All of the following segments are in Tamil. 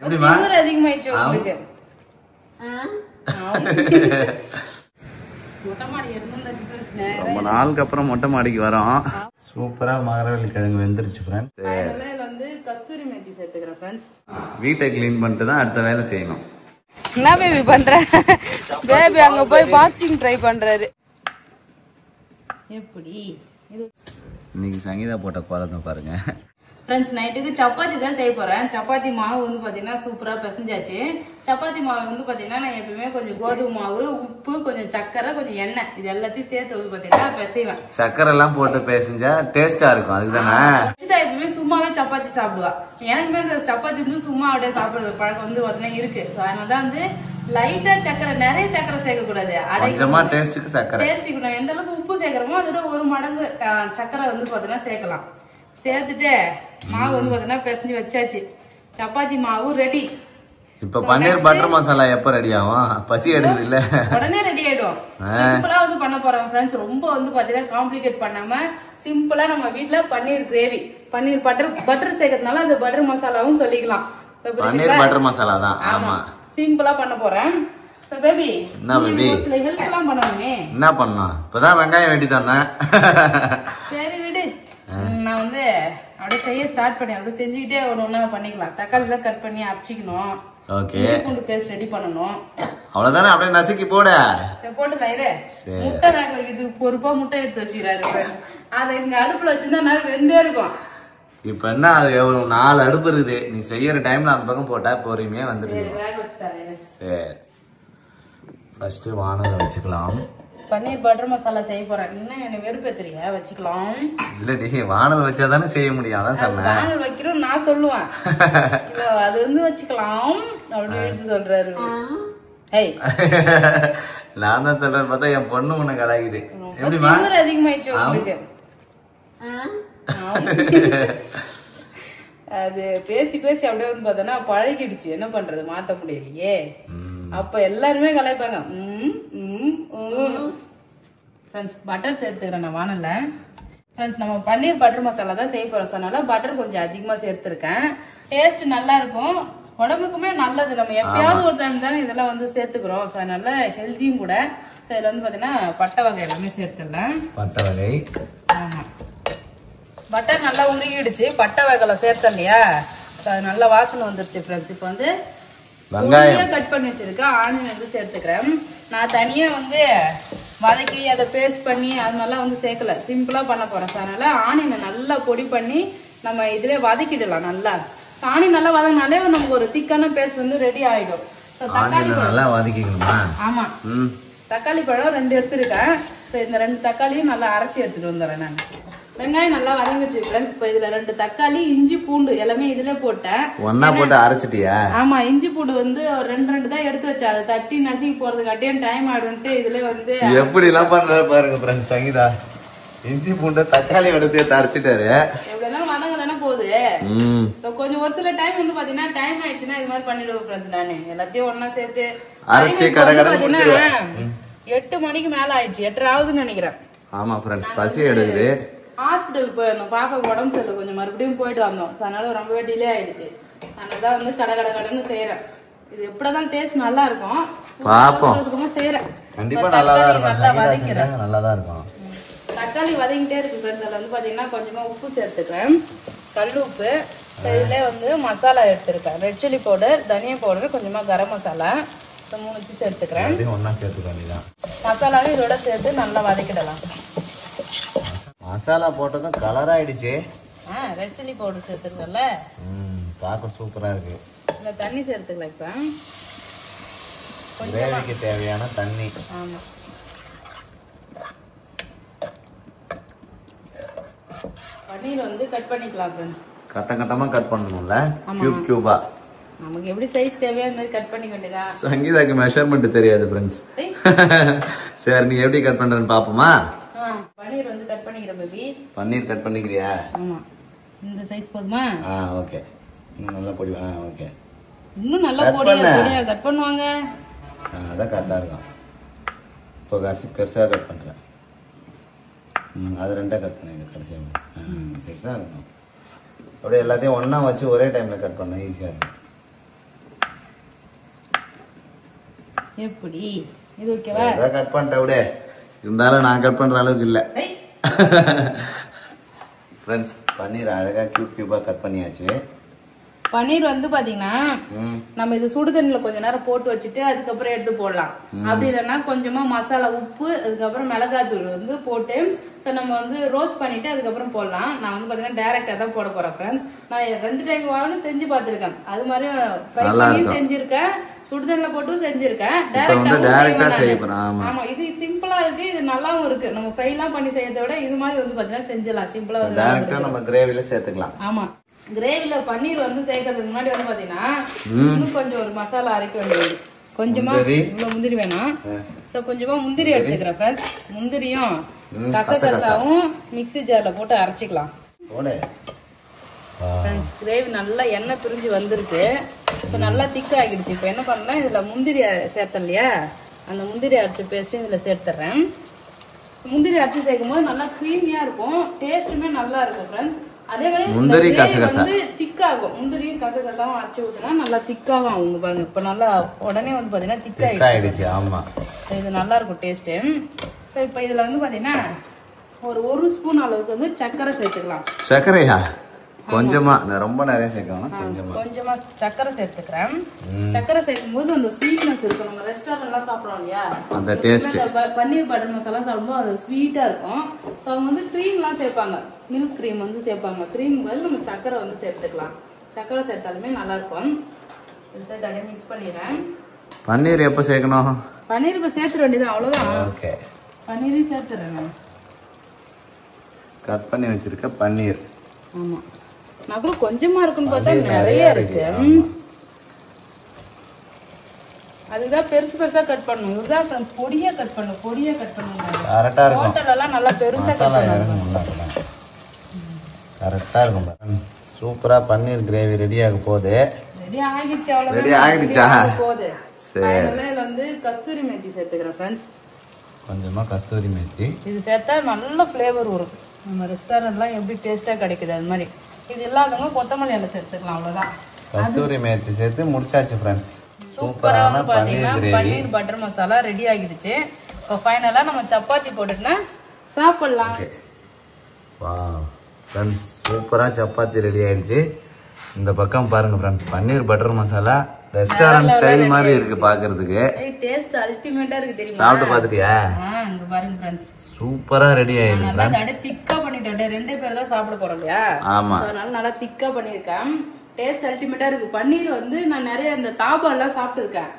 அதிகமாயிடுச்சு உங்களுக்கு. ரொம்ப நாளுக்கு அப்புறம் மொட்டை மாடிக்கு வரோம். சூப்பரா மகரவள்ளி கிழங்கு வெந்துருச்சு ஃப்ரெண்ட்ஸ். வந்து கஸ்தூரி மேத்தி சேர்த்துக்கிறேன் ஃப்ரெண்ட்ஸ். வீட்டை கிளீன் பண்ணிட்டு தான் அடுத்த வேலை செய்யணும். என்ன பேபி பண்ற? பேபி அங்க போய் பாக்ஸிங் ட்ரை பண்றாரு. எப்படி இன்னைக்கு சங்கீதா போட்ட கோலத்தை பாருங்க ஃப்ரெண்ட்ஸ். நைட்டுக்கு சப்பாத்தி தான் செய்ய போறேன். சப்பாத்தி மாவு வந்து பாத்தீங்கன்னா சூப்பரா பிசைஞ்சாச்சு. சப்பாத்தி மாவு வந்து பாத்தீங்கன்னா நான் எப்பயுமே கொஞ்சம் கோதுமை மாவு, உப்பு, கொஞ்சம் சக்கரை, கொஞ்சம் எண்ணெய் இது எல்லாத்தையும் சேர்த்து வந்து பாத்தீங்கன்னா பிசைவேன். சக்கரை எல்லாம் போட்டு பிசைஞ்சா டேஸ்டா இருக்கும். அதுதானே எப்பயுமே சும்மாவே சப்பாத்தி சாப்பிடுவா. எனக்குமே இந்த சப்பாத்தி வந்து சும்மா அப்படியே சாப்பிடுறது பழக்கம் வந்து பாத்தீங்கன்னா இருக்கு. ஸோ அதனாலதான் வந்து லைட்டா சக்கரை, நிறைய சக்கரை சேர்க்க கூடாது. கொஞ்சமா டேஸ்ட்டுக்கு சக்கரை, டேஸ்ட்டுக்கு நான் எந்த அளவுக்கு உப்பு சேர்க்கிறோமோ அதோட ஒரு மடங்கு சக்கரை வந்து பாத்தீங்கன்னா சேர்க்கலாம். சேர்த்துட்டு மாவு வந்து பாத்தீங்கன்னா பிசைஞ்சு வச்சாச்சு. சப்பாத்தி மாவு ரெடி. இப்ப பன்னீர் பட்டர் மசாலா எப்ப ரெடி ஆகும்? பசி எடுக்குது இல்ல, உடனே ரெடி ஆயிடும். சிம்பிளா வந்து பண்ண போறோம் ஃப்ரெண்ட்ஸ். ரொம்ப வந்து பாத்தீங்கன்னா காம்ப்ளிகேட் பண்ணாம சிம்பிளா நம்ம வீட்ல பன்னீர் கிரேவி, பன்னீர் பட்டர் சேர்க்கறதுனால அந்த பட்டர் மசாலாவும் சொல்லிக்கலாம். பன்னீர் பட்டர் மசாலா தான். ஆமா, சிம்பிளா பண்ண போறேன். பேபி என்ன பேபி ஹெல்ப் எல்லாம் பண்ணணுமே. என்ன பண்ணலாம்? இப்பதான் வெங்காயம் வெட்டி தந்தேன். சரி விடு, நான் வந்து அப்படியே செய்ய ஸ்டார்ட் பண்ணி அப்படியே செஞ்சுக்கிட்டே ஒண்ணு பண்ணிக்கலாம். தக்காளி எல்லாம் கட் பண்ணி அரைச்சிக்கணும். ஓகே, பூண்டு பேஸ்ட் ரெடி பண்ணணும். அவ்வளவுதானே, அப்படியே நசுக்கி போட. சரி போட்டுலாம் இரு. முட்டை நாங்க இது பொறுப்பா முட்டை எடுத்து வச்சுக்கிறாரு. அதை இங்க அடுப்புல வச்சிருந்தா நேரம் வெந்தே இருக்கும். இப்ப என்ன, அது ஒரு 4 அடுப்பு இருக்குது. நீ செய்யற டைம்ல அந்த பக்கம் போட்டா பொறுமையா வந்துருக்கு. சரி, ஃபர்ஸ்ட் வானலை வச்சுக்கலாம். பன்னீர் பட்டர் மசாலா செய்ய போறேன். என்ன என்ன வெறுப்பேத்துறியா? வச்சுக்கலாம். இல்ல நீ வானல் வச்சாதானே செய்ய முடியும். அதான் சொன்னேன். வானல் வைக்கிறோம் நான் சொல்லுவேன். இல்ல அது வந்து வச்சுக்கலாம் அப்படி எடுத்து சொல்றாரு. நான் தான் சொல்றேன் பார்த்தா என் பொண்ணு முன்ன கலாக்குது. எப்படிமா அதிகமாயிடுச்சு உங்களுக்கு. அது பேசி பேசி அப்படியே வந்து பார்த்தோன்னா பழகிடுச்சு. என்ன பண்றது, மாத்த முடியலையே. அப்ப எல்லாருமே கலாய்ப்பாங்க. ஃப்ரெண்ட்ஸ் பட்டர் சேர்த்துக்கிறேன் நான் வானல்ல. ஃப்ரெண்ட்ஸ் நம்ம பன்னீர் பட்டர் மசாலா தான் செய்ய போறோம். சொன்னால பட்டர் கொஞ்சம் அதிகமா சேர்த்துருக்கேன். டேஸ்ட் நல்லா இருக்கும், உடம்புக்குமே நல்லது. நம்ம எப்பயாவது ஒரு டைம் தானே இதெல்லாம் வந்து சேர்த்துக்கிறோம். ஸோ அதனால ஹெல்த்தியும் கூட. ஸோ இதுல வந்து பாத்தீங்கன்னா பட்டை வகை எல்லாமே சேர்த்துடலாம். பட்டை வகை, ஆமா. பட்டர் நல்லா உருகிடுச்சு. பட்டை வகைல சேர்த்தேன் இல்லையா, ஸோ அது நல்லா வாசனை வந்துருச்சு ஃப்ரெண்ட்ஸ். இப்போ வந்து வெங்காயம் கட் பண்ணி வச்சிருக்கேன். ஆனியன் வந்து சேர்த்துக்கிறேன். நான் தனியா வந்து வதக்கி அதை பேஸ்ட் பண்ணி அது மாதிரிலாம் வந்து சேர்க்கல, சிம்பிளா பண்ண போறேன். அதனால ஆனியனை நல்லா பொடி பண்ணி நம்ம இதுல வதக்கிடலாம். நல்லா ஆனியன் நல்லா வதங்கினாலே நமக்கு ஒரு திக்கான பேஸ்ட் வந்து ரெடி ஆயிடும். தக்காளி நல்லா வதக்கிக்கணுமா? ஆமா, தக்காளி பழம் 2 எடுத்துருக்கேன். இந்த 2 தக்காளியும் நல்லா அரைச்சி எடுத்துட்டு வந்துடுறேன் நான். வெங்காயம் நல்லா வதங்கிச்சு ஃப்ரெண்ட்ஸ். இப்போ இதுல 2 தக்காளி, இஞ்சி, பூண்டு எல்லாமே இதுல போட்டேன். ஒண்ணா போட்டு அரைச்சிட்டியா? ஆமா, இஞ்சி பூண்டு வந்து ஒரு 2 தான் எடுத்து வச்சேன். அதை தட்டி நசுக்கி போறதுக்காட்டியே டைம் ஆயிடும்ட்டு இதுல வந்து எப்படி எல்லாம் பண்ற பாருங்க ஃப்ரெண்ட்ஸ். சங்கீதா இஞ்சி பூண்டு தக்காளியோட சேர்த்து அரைச்சிட்டாரு. எப்படிலாம் வதங்க தானே போகுது. கொஞ்சம் ஒரு சில டைம் வந்து பாத்தீங்கன்னா டைம் ஆயிடுச்சுன்னா இது மாதிரி பண்ணிடுவோம் ஃப்ரெண்ட்ஸ். நானு எல்லாத்தையும் ஒன்னா சேர்த்து அரைச்சி கடை 8 மணிக்கு மேல ஆயிடுச்சு. 8:30 ஆகுதுன்னு நினைக்கிறேன். ஆமா ஃப்ரெண்ட்ஸ், பசி எடுக்குது. ஹாஸ்பிட்டல் போயிருந்தோம், பாப்பா உடம்பு சரியில்லை கொஞ்சம், மறுபடியும் போயிட்டு வந்தோம். அதனால ரொம்பவே டிலே ஆயிடுச்சு. அதனாலதான் வந்து கடன்னு செய்யறேன். இது எப்படிதான் டேஸ்ட் நல்லா இருக்கும் பாப்போம் செய்யறேன். கண்டிப்பா நல்லா வதக்கிறேன், நல்லாதான் இருக்கும். தக்காளி வதங்கிட்டே இருக்கு ஃப்ரெண்ட்ஸ். அதில் வந்து பாத்தீங்கன்னா கொஞ்சமா உப்பு சேர்த்துக்கிறேன், கல் உப்பு. இதுல வந்து மசாலா எடுத்துருக்கேன். ரெட் சில்லி பவுடர், தனியா பவுடர், கொஞ்சமா கரம் மசாலா, 3 சேர்த்துக்கிறேன். ஒன்னா சேர்த்துக்க மசாலாவும் இதோட சேர்த்து நல்லா வதக்கிடலாம். மசாலா போட்டதும் கலர் ஆயிடுச்சு. ரெட் சில்லி பவுடர் சேர்த்துக்கல, பார்க்க சூப்பரா இருக்கு. இல்ல தண்ணி சேர்த்துக்கலாம். இப்ப கிரேவிக்கு தேவையான தண்ணி. ஆமா, பன்னீர் வந்து கட் பண்ணிக்கலாம் ஃப்ரெண்ட்ஸ். கட்டமா கட் பண்ணணும்ல, கியூபா. நமக்கு எப்படி சைஸ் தேவையோ அந்த மாதிரி கட் பண்ணி வேண்டியதா. சங்கீதாக்கு மெஷர்மென்ட் தெரியாது ஃப்ரெண்ட்ஸ். சரி, நீ எப்படி கட் பண்றன்னு பாப்போமா? பன்னீர் வந்து கட் பண்ணிக்கிறேன் பேபி. பன்னீர் கட் பண்ணிக்கிறியா? ஆமா, இந்த சைஸ் போதுமா? ஓகே. இன்னும் நல்லா பொடி. ஓகே, இன்னும் நல்லா பொடியா கட் பண்ணுவாங்க. அதான் கரெக்டா இருக்கும். இப்போ பெருசா கட் பண்றேன். அது 2 கட் பண்ணிங்க கடைசியா. சைஸா இருக்கும். அப்படியே எல்லாத்தையும் ஒண்ணா வச்சு ஒரே டைம்ல கட் பண்ணா ஈஸியா இருக்கும். எப்படி இது ஓகேவா? கட் பண்ணிட்ட விட, இருந்தாலும் நான் கட் பண்ற அளவுக்கு இல்ல. ஃப்ரெண்ட்ஸ் பன்னீர் அழகா கியூபா கட் பண்ணியாச்சு. பன்னீர் வந்து பாத்தீங்கன்னா நம்ம இது சுடு தண்ணில கொஞ்ச நேரம் போட்டு வச்சுட்டு அதுக்கப்புறம் எடுத்து போடலாம். அப்படி இல்லைன்னா கொஞ்சமா மசாலா, உப்பு, அதுக்கப்புறம் மிளகாத்தூள் வந்து போட்டு நம்ம வந்து ரோஸ்ட் பண்ணிட்டு அதுக்கப்புறம் போடலாம். நான் வந்து பாத்தீங்கன்னா டைரக்டா தான் போட போறேன் ஃப்ரெண்ட்ஸ். நான் 2 டைம் வாங்கணும் செஞ்சு பாத்துருக்கேன். அது மாதிரி ஃப்ரை பண்ணி செஞ்சிருக்கேன், சுடுதண்ணில போட்டு செஞ்சிருக்கேன். டைரக்டா செய்யறேன். ஆமா, இது சிம்பிளா இருக்கு, இது நல்லாவும் இருக்கு. நம்ம ஃப்ரை எல்லாம் பண்ணி செய்யறதை விட இது மாதிரி வந்து பாத்தீங்கன்னா செஞ்சலாம் சிம்பிளா. டைரக்டா நம்ம கிரேவில சேர்த்துக்கலாம். ஆமா, கிரேவில பன்னீர் வந்து சேர்க்கறதுக்கு முன்னாடி வந்து பாத்தீங்கன்னா இன்னும் கொஞ்சம் ஒரு மசாலா அரைக்க வேண்டியது. கொஞ்சமா இவ்வளவு முந்திரி வேணாம். சோ கொஞ்சமா முந்திரி எடுத்துக்கிறேன் ஃப்ரெண்ட்ஸ். முந்திரியும் கசகசாவும் மிக்ஸி ஜார்ல போட்டு அரைச்சிக்கலாம். ஃப்ரெண்ட்ஸ் கிரேவி நல்லா எண்ணெய் பிரிஞ்சு வந்திருக்கு. ஸோ நல்லா திக் ஆகிடுச்சு. இப்போ என்ன பண்ணலாம், இதுல முந்திரி சேர்த்தேன் இல்லையா, அந்த முந்திரி அரைச்ச பேஸ்ட் இதுல சேர்த்துறேன். முந்திரி அரைச்சி சேர்க்கும் போது நல்லா கிரீமியா இருக்கும், டேஸ்ட்டுமே நல்லா இருக்கும் ஃப்ரெண்ட்ஸ். அதே மாதிரி முந்திரி கசகசா வந்து திக்காகும். முந்திரியும் கசகசாவும் அரைச்சி ஊத்துனா நல்லா திக்காகும். அவங்க பாருங்க இப்ப நல்லா உடனே வந்து பாத்தீங்கன்னா திக் ஆயிடுச்சு. ஆமா, இது நல்லா இருக்கும் டேஸ்ட். சோ இப்போ இதுல வந்து பாத்தீங்கன்னா ஒரு ஸ்பூன் அளவுக்கு வந்து சர்க்கரை சேர்த்துக்கலாம். சர்க்கரையா? கொஞ்சமா, ரொம்ப நிறைய சேர்க்கணும். கொஞ்சமா சர்க்கரை சேர்த்துக்கிறேன். சர்க்கரை சேர்க்கும் போது அந்த ஸ்வீட்னஸ் இருக்கும். நம்ம ரெஸ்டாரண்ட் எல்லாம் சாப்பிடுறோம் இல்லையா, அந்த டேஸ்ட் பன்னீர் பட்டர் மசாலா சாப்பிடும்போது அது ஸ்வீட்டா இருக்கும். ஸோ அவங்க வந்து க்ரீம் எல்லாம் சேர்ப்பாங்க, மில்க் க்ரீம் வந்து சேர்ப்பாங்க. க்ரீம் பதில் நம்ம சர்க்கரை வந்து சேர்த்துக்கலாம். சர்க்கரை சேர்த்தாலுமே நல்லா இருக்கும். சேர்த்து அப்படியே மிக்ஸ் பண்ணிடுறேன். பன்னீர் எப்போ சேர்க்கணும்? பன்னீர் இப்போ சேர்த்துட வேண்டியது, அவ்வளோதான். ஓகே, பன்னீரையும் சேர்த்துறேன். நான் கட் பண்ணி வச்சிருக்க பன்னீர். ஆமா, நான் கூட கொஞ்சமா இருக்குன்னு பார்த்தா நிறைய இருக்கு. அதுதான் பெருசு பெருசா கட் பண்ணணும். இதுதான் ஃப்ரெண்ட்ஸ் பொடியா கட் பண்ணணும். பொடியா கட் பண்ணணும். கரெக்ட்டா இருக்கும். ஹோட்டல்ல எல்லாம் நல்லா பெருசா கட் பண்ணணும். கரெக்ட்டா இருக்கும். சூப்பரா பன்னீர் கிரேவி ரெடி ஆக போகுது. ரெடி ஆகிடுச்சு. அவ்வளவுதான். ரெடி ஆகிடுச்சா? போகுது. சரி, இதுல வந்து கஸ்தூரி மேத்தி சேர்த்துக்கிறேன் ஃப்ரெண்ட்ஸ். கொஞ்சமா கஸ்தூரி மேத்தி இது சேர்த்தா நல்ல ஃப்ளேவர் வரும். நம்ம ரெஸ்டாரண்ட்லாம் எப்படி டேஸ்டா கிடைக்குது அது மாதிரி. இது இல்லாதவங்க கொத்தமல்லி இலை சேர்த்துக்கலாம், அவ்வளவுதான். கஸ்தூரி மேத்தி சேர்த்து முடிச்சாச்சு ஃப்ரெண்ட்ஸ். சூப்பரான பன்னீர் பட்டர் மசாலா ரெடி ஆகிடுச்சு. இப்போ ஃபைனலா நம்ம சப்பாத்தி போட்டுட்டோம்னா சாப்பிடலாம். வாவ் ஃப்ரெண்ட்ஸ், சூப்பரா சப்பாத்தி ரெடி ஆயிடுச்சு. இந்த பக்கம் பாருங்க ஃப்ரெண்ட்ஸ், பன்னீர் பட்டர் மசாலா ரெஸ்டாரண்ட் ஸ்டைல் மாதிரி இருக்கு பாக்குறதுக்கு. டேஸ்ட் அல்டிமேட்டா இருக்கு தெரியுமா? சாப்பிட்டு பாத்துட்டியா? இங்க பாருங்க ஃப்ரெண்ட்ஸ், சூப்பரா ரெடி ஆயிடுச்சு. நல்லா அப்படியே திக்கா பண்ணிட்டேன். 2 பேர் தான் சாப்பிட போறோம் இல்லையா? ஆமா, அதனால நல்லா திக்கா பண்ணிருக்கேன். டேஸ்ட் அல்டிமேட்டா இருக்கு. பன்னீர் வந்து நான் நிறைய இந்த தாபா எல்லாம் சாப்பிட்டு இருக்கேன்.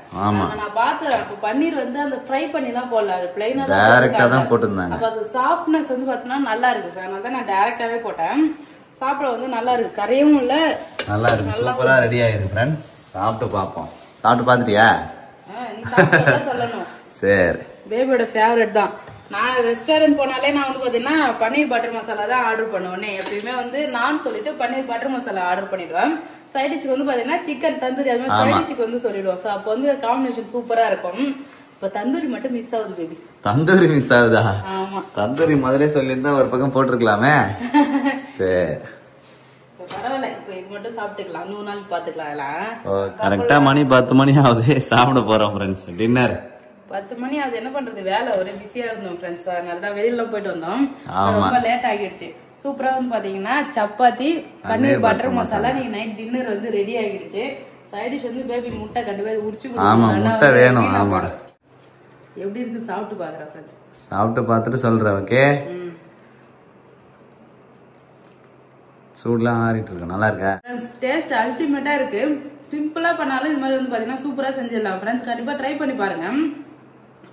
நான் பார்த்தேன். அப்ப பன்னீர் வந்து அந்த ஃப்ரை பண்ணி எல்லாம் போடல, பிளைனா டைரக்டா தான் போட்டுருந்தாங்க. அப்ப அது சாஃப்ட்னஸ் வந்து பாத்தீங்கன்னா நல்லா இருக்கு. அதனால தான் நான் டைரக்டாவே போட்டேன். சாப்பிட வந்து நல்லா இருக்கு, கரையும் இல்ல, நல்லா இருக்கு. சூப்பரா ரெடி ஆயிருக்கு ஃப்ரெண்ட்ஸ். சாப்பிட்டு பாப்போம். சாப்பிட்டு பாத்துட்டியா? நீ சாப்பிட்டா சொல்லணும். சரி, பேபியோட ஃபேவரட் தான். நான் ரெஸ்டாரண்ட் போனாலே நான் வந்து பாத்தீங்கன்னா பன்னீர் பட்டர் மசாலா தான் ஆர்டர் பண்ணுவேன். எப்பயுமே வந்து நான் சொல்லிட்டு பன்னீர் பட்டர் மசாலா ஆர்டர் பண்ணிடுவேன். சைட் டிஷ்க்கு வந்து பாத்தீங்கன்னா சிக்கன் தந்தூரி, அது மாதிரி சைட் டிஷ்க்கு வந்து சொல்லிடுவோம். ஸோ அப்போ வந்து காம்பினேஷன் சூப்பரா இருக்கும். இப்போ தந்தூரி மட்டும் மிஸ் ஆகுது பேபி. தந்தூரி மிஸ் ஆகுதா? ஆமா, தந்தூரி முதலே சொல்லியிருந்தா ஒரு பக்கம் போட்டிருக்கலாமே. சரி பரவாயில்ல, இப்போ இது மட்டும் சாப்பிட்டுக்கலாம். 100 நாள் பாத்துக்கலாம். கரெக்டா மணி 10 மணி ஆகுது. சாப்பிட போறோம் ஃப்ரெண்ட்ஸ். டின்னர் 10 மணி ஆகுது. என்ன பண்றது, வேலை ஒரே பிஸியா இருந்தோம் ஃப்ரெண்ட்ஸ். அதனால தான் வெளியில போயிட்டு வந்தோம். ரொம்ப லேட் ஆகிடுச்சு. சூப்பரா வந்து பாத்தீங்கன்னா சப்பாத்தி பன்னீர் பட்டர் மசாலா நீங்க நைட் டின்னர் வந்து ரெடி ஆகிடுச்சு. சைட் டிஷ் வந்து பேபி முட்டை கண்டிப்பா உரிச்சு வேணும். ஆமா, எப்படி இருக்கு சாப்பிட்டு பாக்குறேன் ஃப்ரெண்ட்ஸ். சாப்பிட்டு பார்த்துட்டு சொல்றேன். ஓகே, சூடுலாம் ஆறிட்டு இருக்கு. நல்லா இருக்கா? டேஸ்ட் அல்டிமேட்டா இருக்கு. சிம்பிளா பண்ணாலும் இது மாதிரி வந்து பாத்தீங்கன்னா சூப்பரா செஞ்சிடலாம் ஃப்ரெண்ட்ஸ். கண்டிப்பா ட்ரை பண்ணி பாருங்க.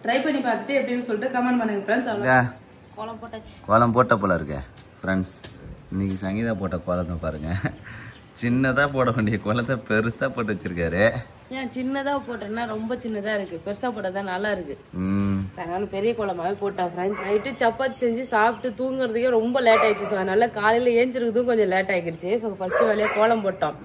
ட்ரை பண்ணி பார்த்துட்டு எப்படின்னு சொல்லிட்டு கமெண்ட் பண்ணுங்க ஃப்ரெண்ட்ஸ். அவ்வளவுதான், கோலம் போட்டாச்சு. கோலம் போட்ட போல இருக்கு ஃப்ரெண்ட்ஸ். இன்னைக்கு சங்கீதா போட்ட கோலத்தை பாருங்க. சின்னதா போட வேண்டிய கோலத்தை பெருசா போட்டு வச்சிருக்காரு. ஏன் சின்னதா போட்டேன்னா ரொம்ப சின்னதா இருக்கு, பெருசா போட்டதான் நல்லா இருக்கு. அதனால பெரிய கோலமாவே போட்டா ஃப்ரெண்ட்ஸ். நைட்டு சப்பாத்தி செஞ்சு சாப்பிட்டு தூங்குறதுக்கே ரொம்ப லேட் ஆயிடுச்சு. ஸோ அதனால காலையில ஏஞ்சிருக்கிறதும் கொஞ்சம் லேட் ஆகிடுச்சு. ஸோ ஃபர்ஸ்ட் வேலையா கோலம் போட்டோம்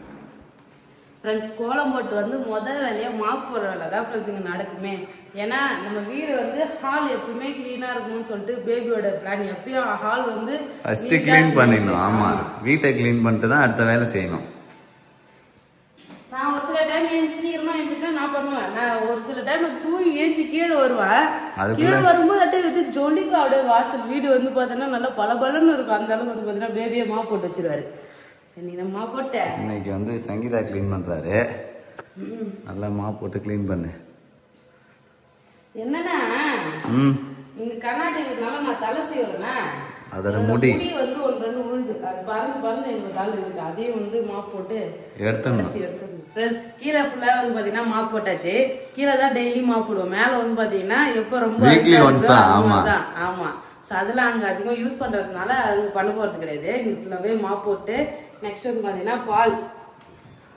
ஃப்ரெண்ட்ஸ். கோலம் போட்டு வந்து முதல் வேலையா மாப் போடுற வேலை தான் ஃப்ரெண்ட்ஸ் இங்க நடக்குமே. ஏன்னா நம்ம வீடு வந்து ஹால் எப்பவுமே கிளீனா இருக்கணும்னு சொல்லிட்டு பேபியோட பிளான். எப்பயும் ஹால் வந்து ஃபர்ஸ்ட் கிளீன் பண்ணிடணும். ஆமா, வீட்டை கிளீன் பண்ணிட்டு தான் அடுத்த வேலை செய்யணும். நான் ஒரு சில டைம் சீக்கிரமா எழுந்துட்டு நான் பண்ணுவேன். நான் ஒரு சில டைம் தூங்கி ஏஞ்சி கீழே வருவேன். கீழே வரும்போது அப்படியே ஜொலிக்கும் அப்படியே வாசல் வீடு வந்து பாத்தீங்கன்னா நல்லா பலபலன்னு இருக்கும். அந்த அளவுக்கு வந்து பாத்தீங்கன்னா பேபியை மா போட்டு வச்சிருவாரு. நீ மா போட்ட இன்னைக்கு வந்து சங்கீதா கிளீன் பண்றாரு. நல்லா மா போட்டு கிளீன் பண்ணு. என்னன்னா இங்க கண்ணாடி இருக்கனால நான் தலை செய்வேன்னா அதோட முடி வந்து ஒன்று ரெண்டு உழுது அது பறந்து எங்க தலை இருக்கு. அதையும் வந்து மாப் போட்டு எடுத்துடணும். கீழே ஃபுல்லா வந்து பாத்தீங்கன்னா மாப் போட்டாச்சு. கீழே தான் டெய்லி மாப் போடுவோம். மேல வந்து பாத்தீங்கன்னா எப்ப ரொம்ப ஆமா அதெல்லாம் அங்க அதிகமா யூஸ் பண்றதுனால அது பண்ண போறது கிடையாது. இங்க ஃபுல்லாவே மாப் போட்டு நெக்ஸ்ட் வந்து பாத்தீங்கன்னா பால்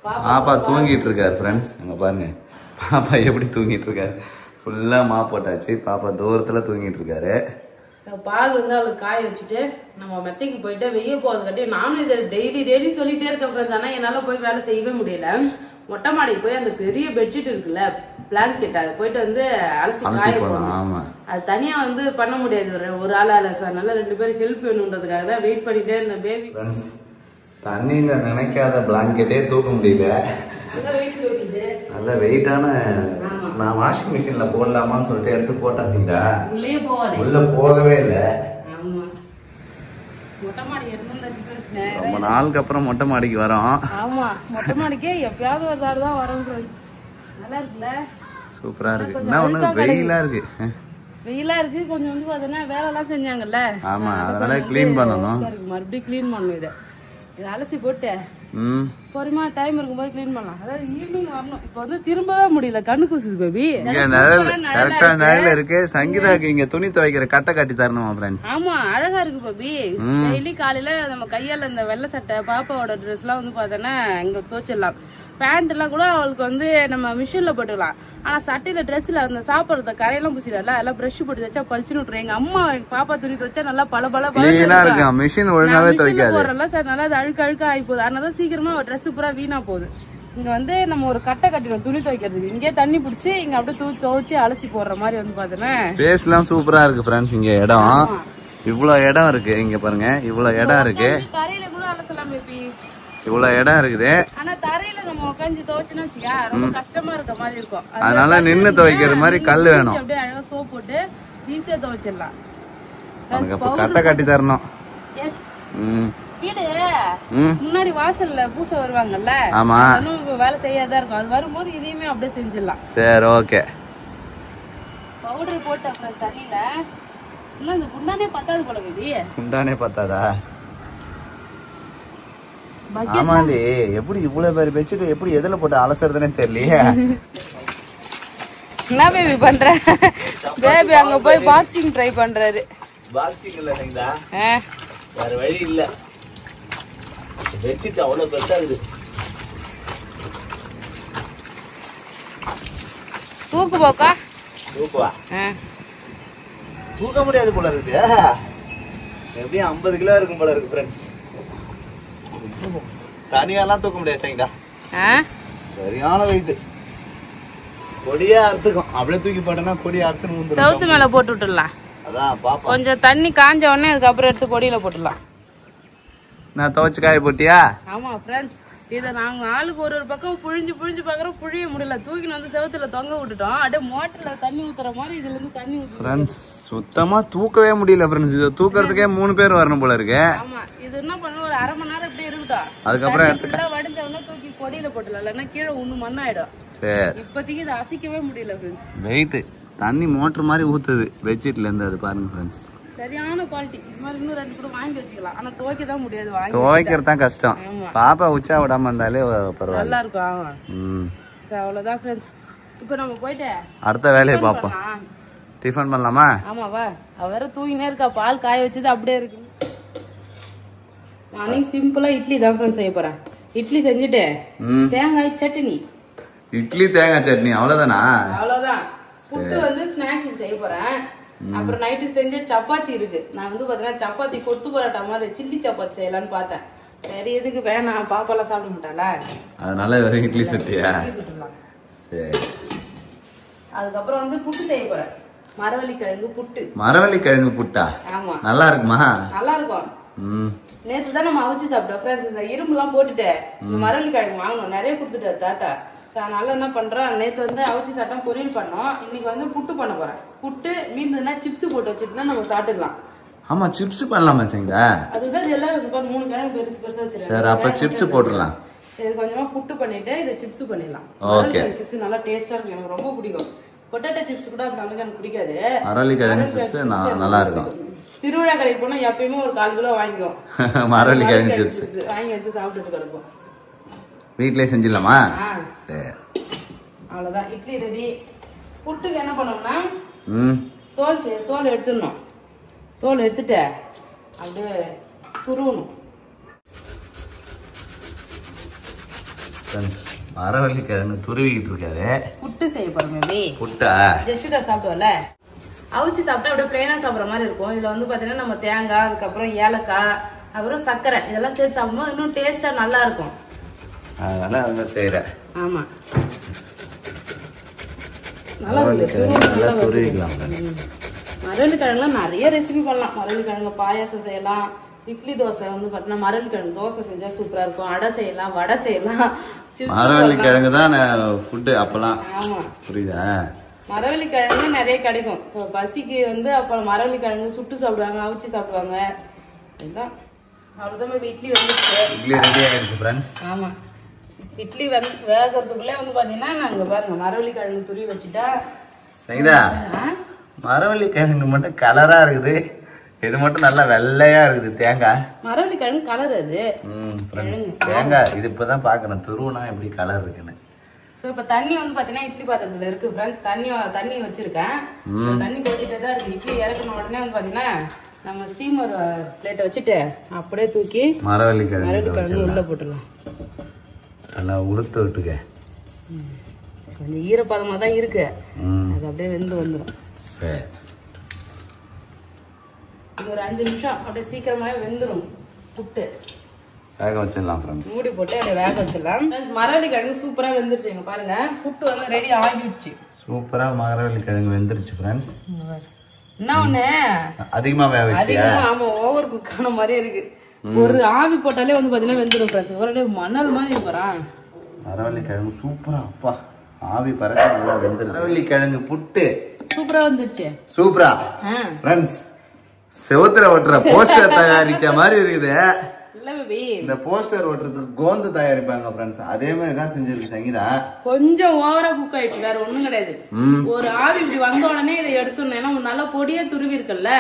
பாப்பா தூங்கிட்டு இருக்காரு ஃப்ரெண்ட்ஸ். அங்க பாருங்க பாப்பா எப்படி தூங்கிட்டு இருக்காரு. ஃபுல்லா மா போட்டாச்சு. பாப்பா தூரத்துல தூங்கிட்டு இருக்காரு. பால் வந்து அவளுக்கு காய வச்சுட்டு நம்ம மெத்தைக்கு போயிட்டு வெய்ய போறது கட்டி நானும் இதை டெய்லி சொல்லிட்டே இருக்கேன் ஃப்ரெண்ட்ஸ். ஆனா என்னால போய் வேலை செய்யவே முடியல. மொட்டை மாடிக்கு போய் அந்த பெரிய பெட்ஷீட் இருக்குல்ல பிளாங்கெட் அதை போயிட்டு வந்து அலசி காய போடணும். அது தனியா வந்து பண்ண முடியாது ஒரு ஆளால. அதனால 2 பேருக்கு ஹெல்ப் வேணும்ன்றதுக்காக தான் வெயிட் பண்ணிட்டே இருந்த பேபி. தண்ணியில நினைக்காத பிளாங்கெட்டே தூக்க முடியல. நல்ல வெயிட்டான நான் வாஷிங் மிஷின்ல போடலாமான்னு சொல்லிட்டு எடுத்து போட்டா சீதா உள்ள போகவே இல்லை. ரொம்ப நாளுக்கு அப்புறம் மொட்டை மாடிக்கு வரோம். ஆமா மொட்டை மாடிக்கே எப்பயாவது ஒரு தாடு தான் வரோம். நல்லா இருக்குல்ல சூப்பரா இருக்கு. என்ன ஒண்ணு வெயிலா இருக்கு. வெயிலா இருக்கு கொஞ்சம் வந்து பாத்தீங்கன்னா வேலை எல்லாம் செஞ்சாங்கல்ல. ஆமா அதனால கிளீன் பண்ணணும். மறுபடியும் கிளீன் பண்ணணும். இதை அலசி போட்டு பொறுமையா டைம் இருக்கும்போது கிளீன் பண்ணலாம். அதாவது ஈவினிங் வரணும். இப்ப வந்து திரும்பவே முடியல. கண்ணு கூசுது பேபி. கரெக்டா நிழல் இருக்கு. சங்கீதாக்கு இங்க துணி துவைக்கிற கட்டை கட்டி தரணுமா ஃப்ரெண்ட்ஸ்? ஆமா அழகா இருக்கு பேபி. டெய்லி காலையில நம்ம கையால இந்த வெள்ளை சட்டை பாப்பாவோட ட்ரெஸ் எல்லாம் வந்து பாத்தோன்னா இங்க துவைச்சிடலாம். பேண்ட் எல்லாம் கூட அவளுக்கு வந்து நம்ம மிஷின்ல போட்டுக்கலாம். ஆனா சட்டையில ட்ரெஸ்ல அந்த சாப்பிடுறத கரையெல்லாம் பூசிடல எல்லாம் பிரஷ் போட்டு வச்சா பழிச்சுன்னு விட்டுரும். எங்க அம்மா பாப்பா துணி துவைச்சா நல்லா பல மிஷின் ஒழுங்காவே துவைக்காது. போடுறல சார் நல்லா அது அழுக்க ஆகி போகுது. அதனால சீக்கிரமா ட்ரெஸ் பூரா வீணா போகுது. இங்க வந்து நம்ம ஒரு கட்டை கட்டிடுவோம் துணி துவைக்கிறதுக்கு. இங்கே தண்ணி பிடிச்சி இங்க அப்படியே துவைச்சு அலசி போடுற மாதிரி வந்து பாத்தீங்கன்னா ஸ்பேஸ் எல்லாம் சூப்பரா இருக்கு ஃப்ரெண்ட்ஸ். இங்க இடம் இவ்வளவு இடம் இருக்கு. இங்க பாருங்க இவ்வளவு இடம் இருக்கு. தரையில கூட அலசலாம் பேபி. இவ்வளவு இடம் இருக்குது. ஆனா தரையில நம்ம உட்காந்து துவைச்சுன்னு வச்சுக்கா ரொம்ப கஷ்டமா இருக்க மாதிரி இருக்கும். அதனால நின்னு துவைக்கிற மாதிரி கல் வேணும். அப்படியே அழகா சோப் போட்டு ஈஸியா துவைச்சிடலாம். கட்டை கட்டி தரணும். வீடு முன்னாடி வாசல்ல பூசை வருவாங்கல்ல. ஆமா வேலை செய்யாதான் இருக்கும். அது வரும்போது இதையுமே அப்படியே செஞ்சிடலாம். சரி ஓகே. பவுடர் போட்டு அப்புறம் தண்ணியில இன்னும் இந்த குண்டானே பத்தாது போல பேபி. குண்டானே பத்தாதா? ஆமாண்டி எப்படி இவ்வளவு பேர் பெட்ஷீட் எப்படி எதுல போட்டு அலசறதுனே தெரியலையே. என்ன பேபி பண்ற? பேபி அங்க போய் பாக்ஸிங் ட்ரை பண்றாரு. பாக்ஸிங் இல்ல சங்கீதா. வேற வழி இல்ல. பெட்ஷீட் அவ்வளவு பெருசா இருக்குது. தூக்கு போக்கா? தூக்குவா? தூக்க முடியாது போல இருக்கு. எப்படியும் 50 கிலோ இருக்கும் போல இருக்கு ஃப்ரெண்ட்ஸ். தனியாலாம் தூக்க முடியாது சங்கீதா. சரியான வெயிட். கொடியே அறுத்துக்கும். அப்படியே தூக்கி போட்டோம்னா கொடியை அறுத்து சவுத்து மேல போட்டு விட்டுடலாம். அதான் பாப்பா கொஞ்சம் தண்ணி காஞ்ச உடனே அதுக்கப்புறம் எடுத்து கொடியில போட்டுடலாம். நான் துவைச்சு காய போட்டியா? ஆமா ஃப்ரெண்ட்ஸ் இதை நாங்க ஆளுக்கு ஒரு பக்கம் புழிஞ்சு பாக்குறோம். புழிய முடியல. தூக்கின்னு வந்து செவத்துல தொங்க விட்டுட்டோம். அப்படியே மோட்டர்ல தண்ணி ஊத்துற மாதிரி இதுல இருந்து தண்ணி ஊத்துறோம். சுத்தமா தூக்கவே முடியல ஃப்ரெண்ட்ஸ். இதை தூக்குறதுக்கே 3 பேர் வரணும் போல இருக்கு. ஆமா இது என்ன பண்ணும் ஒரு அரை மணி நேரம் இப்படி இருக்கட்டும். அதுக்கப்புறம் எடுத்துக்கலாம். வடிஞ்ச உடனே தூக்கி கொடியில போட்டுலாம். இல்லைன்னா கீழே உந்து மண்ணாயிடும். சரி இப்போதைக்கு இதை அசைக்கவே முடியல ஃப்ரெண்ட்ஸ். வெயிட் தண்ணி மோட்டர் மாதிரி ஊத்துது பெட்ஷீட்ல இருந்து. அது பாருங்க ஃப்ரெண்ட்ஸ் சரியான குவாலிட்டி. இது மாதிரி இன்னும் 2 கூட வாங்கி வச்சுக்கலாம். ஆனா துவைக்க தான் முடியாது. துவைக்கிறது தான் கஷ்டம். பாப்பா உச்சா விடாம இருந்தாலே பரவாயில்ல. நல்லா இருக்கும். அவ்வளவுதான் ஃப்ரெண்ட்ஸ். இப்போ நம்ம போயிட்டு அடுத்த வேலையை பார்ப்போம். டிஃபன் பண்ணலாமா? ஆமாவா அவ தூங்கினே இருக்கா. பால் காய வச்சது அப்படியே இருக்கு. நானே சிம்பிளா இட்லி தான் ஃப்ரெண்ட்ஸ் செய்ய போறேன். இட்லி செஞ்சுட்டு தேங்காய் சட்னி. இட்லி தேங்காய் சட்னி அவ்வளவுதானா? அவ்வளவுதான். புட்டு வந்து ஸ்நாக்ஸ் செய்ய போறேன். அப்புறம் நைட்டு செஞ்ச சப்பாத்தி இருக்கு. நான் வந்து பாத்தீங்கன்னா சப்பாத்தி கொத்து பரோட்டா மாதிரி சில்லி சப்பாத்தி செய்யலான்னு பார்த்தேன். சரி எதுக்கு வேணாம் பாப்பாலாம் சாப்பிட மாட்டாளா அதனால வெறும் இட்லி சுட்டியா? சரி. அதுக்கப்புறம் வந்து புட்டு செய்ய போறேன். மரவள்ளிக்கிழங்கு புட்டு. மரவள்ளிக்கிழங்கு புட்டா? ஆமா நல்லா இருக்குமா? நல்லா இருக்கும். நேத்து தான் நம்ம அவிச்சு சாப்பிட்டோம் ஃப்ரெண்ட்ஸ். இந்த இரும்பு எல்லாம் போட்டுட்டு இந்த மரவள்ளிக்கிழங்கு வாங்கணும். நிறைய கொடுத்துட்டாரு தாத்தா. அதனால என்ன பண்றேன், நேற்று வந்து அவிச்சி சாப்பிட்டா பொரியல் பண்ணோம், இன்னைக்கு வந்து புட்டு பண்ண போறேன். புட்டு மீந்துன்னா சிப்ஸ் போட்டு வச்சுட்டுனா நம்ம சாப்பிட்டுக்கலாம். ஆமா சிப்ஸ் பண்ணலாமா சங்கா? அதுதான் எல்லாம் இருக்கு, 3 கிழங்கு பெருசு பெருசா வச்சிருக்கேன். சரி அப்ப சிப்ஸ் போட்டுடலாம். சரி கொஞ்சமா புட்டு பண்ணிட்டு இதை சிப்ஸ் பண்ணிடலாம். ஓகே. சிப்ஸ் நல்லா டேஸ்டா இருக்கும், எனக்கு ரொம்ப பிடிக்கும். பொட்டேட்டோ சிப்ஸ் கூட அந்த அளவுக்கு எனக்கு பிடிக்காது. மரவள்ளிக்கிழங்கு சிப்ஸ் நல்லா இருக்கும். திருவிழா கடைக்கு போனா எப்பயுமே ஒரு 1/4 கிலோ வாங்கிக்குவோம். மரவள்ளிக்கிழங்கு சிப்ஸ் வாங்கி வச்சு சாப்பிட்டுட்டு கிடப்போம். வீட்லயே செஞ்சிடலாமா? சரி அவ்வளவுதான், இட்லி ரெடி. புட்டுக்கு என்ன பண்ணோம்னா தோல் எடுத்துடணும். தோல் எடுத்துட்டு அப்படியே துருவணும். மரவள்ளிக்கிழங்கு துருவிக்கிட்டு இருக்காரு. புட்டு செய்ய போறோமே. புட்டா ஜெஷிதா சாப்பிடுவல, அவிச்சு சாப்பிட்டா அப்படியே பிளேனா சாப்பிட்ற மாதிரி இருக்கும். இதுல வந்து பாத்தீங்கன்னா நம்ம தேங்காய், அதுக்கப்புறம் ஏலக்காய், அப்புறம் சர்க்கரை இதெல்லாம் சேர்த்து சாப்பிடும்போது இன்னும் டேஸ்டா நல்லா இருக்கும். அதனால அவங்க செய்யறேன். ஆமா நல்லா துருவிக்கலாம். மரவள்ளிக்கிழங்குலாம் நிறைய ரெசிபி பண்ணலாம். மரவள்ளிக்கிழங்கு பாயாசம் செய்யலாம், இட்லி தோசை வந்து பாத்தீங்கன்னா மரவள்ளிக்கிழங்கு தோசை செஞ்சா சூப்பரா இருக்கும். அடை செய்யலாம், வடை செய்யலாம். மரவள்ளிக்கிழங்கு தான் ஃபுட்டு அப்பெல்லாம். ஆமா புரியுதா? மரவள்ளிக்கிழங்கு நிறைய கிடைக்கும். இப்போ பசிக்கு வந்து அப்ப மரவள்ளிக்கிழங்கு சுட்டு சாப்பிடுவாங்க, அவிச்சு சாப்பிடுவாங்க. இதுதான் அவ்வளவுதான். இட்லி வந்துச்சு. இட்லி ரெடி ஆயிடுச்சு ஃப்ரெண்ட்ஸ். ஆமா இட்லி வந்து வேகிறதுக்குள்ளே வந்து பாத்தீங்கன்னா நாங்க பாருங்க மரவள்ளிக்கிழங்கு துருவி வச்சுட்டா. சரிடா, மரவள்ளிக்கிழங்கு மட்டும் கலரா இருக்குது, இது மட்டும் நல்லா வெள்ளையா இருக்குது. தேங்காய் மரவள்ளிக்கிழங்கு கலர் அது. தேங்காய் இது இப்பதான் பாக்குறேன் துருவனா எப்படி கலர் இருக்குன்னு. ஸோ இப்போ தண்ணி வந்து பாத்தீங்கன்னா இட்லி பாத்திரத்துல இருக்கு ஃப்ரெண்ட்ஸ். தண்ணி வச்சிருக்கேன். தண்ணி கொதிச்சுட்டே தான் இருக்கு. இட்லி இறக்கணும் உடனே வந்து பாத்தீங்கன்னா நம்ம ஸ்டீமர் பிளேட்டை வச்சுட்டு அப்படியே தூக்கி மரவள்ளிக்கிழங்கு உள்ள போட்டுடலாம். நல்லா உளுத்து விட்டுக்க. கொஞ்சம் ஈரப்பதமா தான் இருக்கு, அது அப்படியே வெந்து வந்துடும். சரி ஒரு 5 நிமிஷம் அப்படியே சீக்கிரமாவே வெந்துடும். புட்டு வேக வச்சிடலாம் ஃப்ரெண்ட்ஸ். மூடி போட்டு அப்படியே வேக வச்சிடலாம். மரவள்ளிக்கிழங்கு சூப்பரா வெந்துருச்சுங்க பாருங்க. புட்டு வந்து ரெடி ஆகிடுச்சு. சூப்பரா மரவள்ளிக்கிழங்கு வெந்துருச்சு ஃப்ரெண்ட்ஸ். என்ன ஒண்ணு அதிகமா வேக வச்சியா? ஆமா ஓவர் குக் ஆன மாதிரி இருக்கு. ஒரு ஆவி போட்டாலே வந்து பாத்தீங்கன்னா வெந்துடும் ஃப்ரெண்ட்ஸ். ஒரு மணல் மாதிரி இருக்குறா. மரவள்ளிக்கிழங்கு சூப்பரா அப்பா ஆவி பறக்க நல்லா வெந்துடும். மரவள்ளிக்கிழங்கு புட்டு சூப்பரா வந்துருச்சு. சூப்பரா ஃப்ரெண்ட்ஸ், செவுத்துல ஒட்டுற போஸ்டர் தயாரிக்க மாதிரி இருக்குது. இல்ல பேபி, இந்த போஸ்டர் ஒட்டுறதுக்கு கோந்து தயாரிப்பாங்க ஃப்ரெண்ட்ஸ், அதே மாதிரி தான் செஞ்சிருக்கு சங்கீதா. கொஞ்சம் ஓவரா குக் ஆயிடுச்சு, வேற ஒண்ணும் கிடையாது. ஒரு ஆவி இப்படி வந்த உடனே இதை எடுத்துடணும். ஏன்னா நல்லா பொடியா துருவி இருக்குல்ல,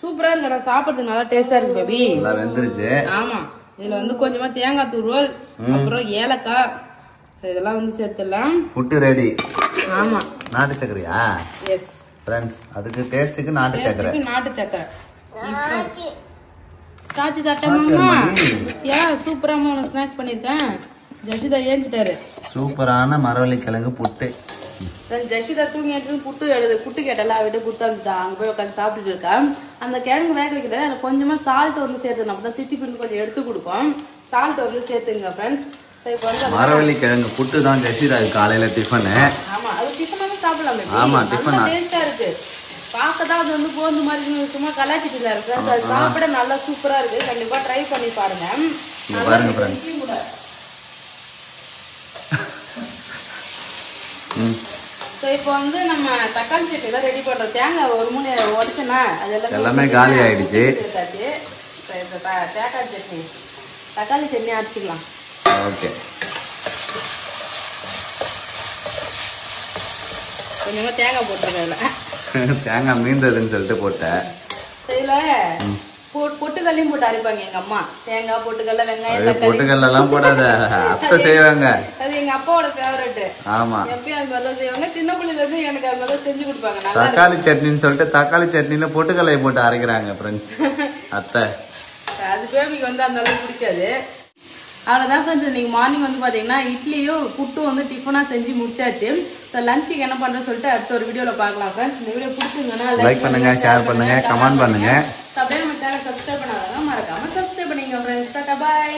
சூப்பரா இருக்கு. சாப்பிடுறதுக்கு நல்லா டேஸ்டா இருக்கு பேபி. நல்லா வெந்துருச்சு. ஆமா, இதுல வந்து கொஞ்சமா தேங்காய் துருவல், அப்புறம் ஏலக்காய், இதெல்லாம் வந்து சேர்த்துடலாம். புட்டு ரெடி. ஆமா, நாட்டு சக்கரையா? எஸ் ஃப்ரெண்ட்ஸ், அதுக்கு டேஸ்ட்டுக்கு நாட்டு சக்கரை. நாட்டு சக்கரை காய்ச்சி தட்டமா. சூப்பராம உனக்கு ஸ்நாக்ஸ் பண்ணிருக்கேன். ஜஷிதா ஏஞ்சிட்டாரு. சூப்பரான மரவள்ளிக்கிழங்கு புட்டு. ஜஷிதா தூங்கி எடுத்து புட்டு கேட்டல, அவட்ட கொடுத்தா அங்க போய் உட்காந்து சாப்பிட்டுட்டு இருக்கா. அந்த கிழங்கு வேக வைக்கிற எனக்கு கொஞ்சமா சால்ட் வந்து சேர்த்துணும், அப்பதான் தித்தி பின்னு கொஞ்சம் எடுத்து கொடுக்கும். சால்ட் வந்து சேர்த்துங்க ஃப்ரெண்ட்ஸ். மரவள்ளிக்கிழங்கு புட்டு தான் ஜஷிதா காலையில டிஃபன். ஆமா, அது டிஃபனாவே சாப்பிடலாம். ஆமா, டிஃபன் டேஸ்டா இருக்கு. பார்க்கதான் அது வந்து கோந்து மாதிரி சும்மா கலாச்சிட்டு இருக்கு. அது சாப்பிட நல்லா சூப்பரா இருக்கு. கண்டிப்பா ட்ரை பண்ணி பாருங்க. பாருங்க ஃப்ரெண்ட்ஸ். ஸோ இப்போ வந்து நம்ம தக்காளி சட்னி தான் ரெடி பண்றோம். தேங்காய் ஒரு 3 உடச்சுனா அது எல்லாமே காலி ஆயிடுச்சு. தக்காளி சட்னி அரைச்சிக்கலாம். ஓகே, கொஞ்சமா தேங்காய் போட்டுருக்கேன். தேங்காய் மீந்ததுன்னு சொல்லிட்டு போட்டேன். இதுல பொட்டுக்கல்லையும் போட்டு அரைப்பாங்க எங்க அம்மா. தேங்காய், பொட்டுக்கல்ல, வெங்காயம், பொட்டுக்கல்ல எல்லாம் போடாத, அத்தை செய்வாங்க. அது எங்க அப்பாவோட ஃபேவரட். ஆமா, எப்பயும் அது மாதிரி செய்வாங்க. சின்ன பிள்ளைல இருந்து எனக்கு அது மாதிரி செஞ்சு கொடுப்பாங்க. தக்காளி சட்னின்னு சொல்லிட்டு தக்காளி சட்னில பொட்டுக்கல்லையை போட்டு அரைக்கிறாங்க ஃப்ரெண்ட்ஸ் அத்தை. அது பேபிக்கு வந்து அந்த அளவுக்கு பிடிக்காது. அவ்வளோதான் ஃப்ரெண்ட்ஸ். இன்னைக்கு மார்னிங் வந்து பார்த்தீங்கன்னா இட்லியும் புட்டும் வந்து டிஃபனாக செஞ்சு முடிச்சாச்சு. ஸோ லஞ்சுக்கு என்ன பண்ணுறேன்னு சொல்லிட்டு அடுத்த ஒரு வீடியோவில் பார்க்கலாம் ஃப்ரெண்ட்ஸ். இந்த வீடியோ பிடிச்சிங்கன்னா லைக் பண்ணுங்க, ஷேர் பண்ணுங்க, கமெண்ட் பண்ணுங்க. அப்படியே நம்ம சேனல் சப்ஸ்கிரைப் பண்ணாதாங்க, மறக்காம சப்ஸ்கிரைப் பண்ணிங்க ஃப்ரெண்ட்ஸ். டாடா பாய்.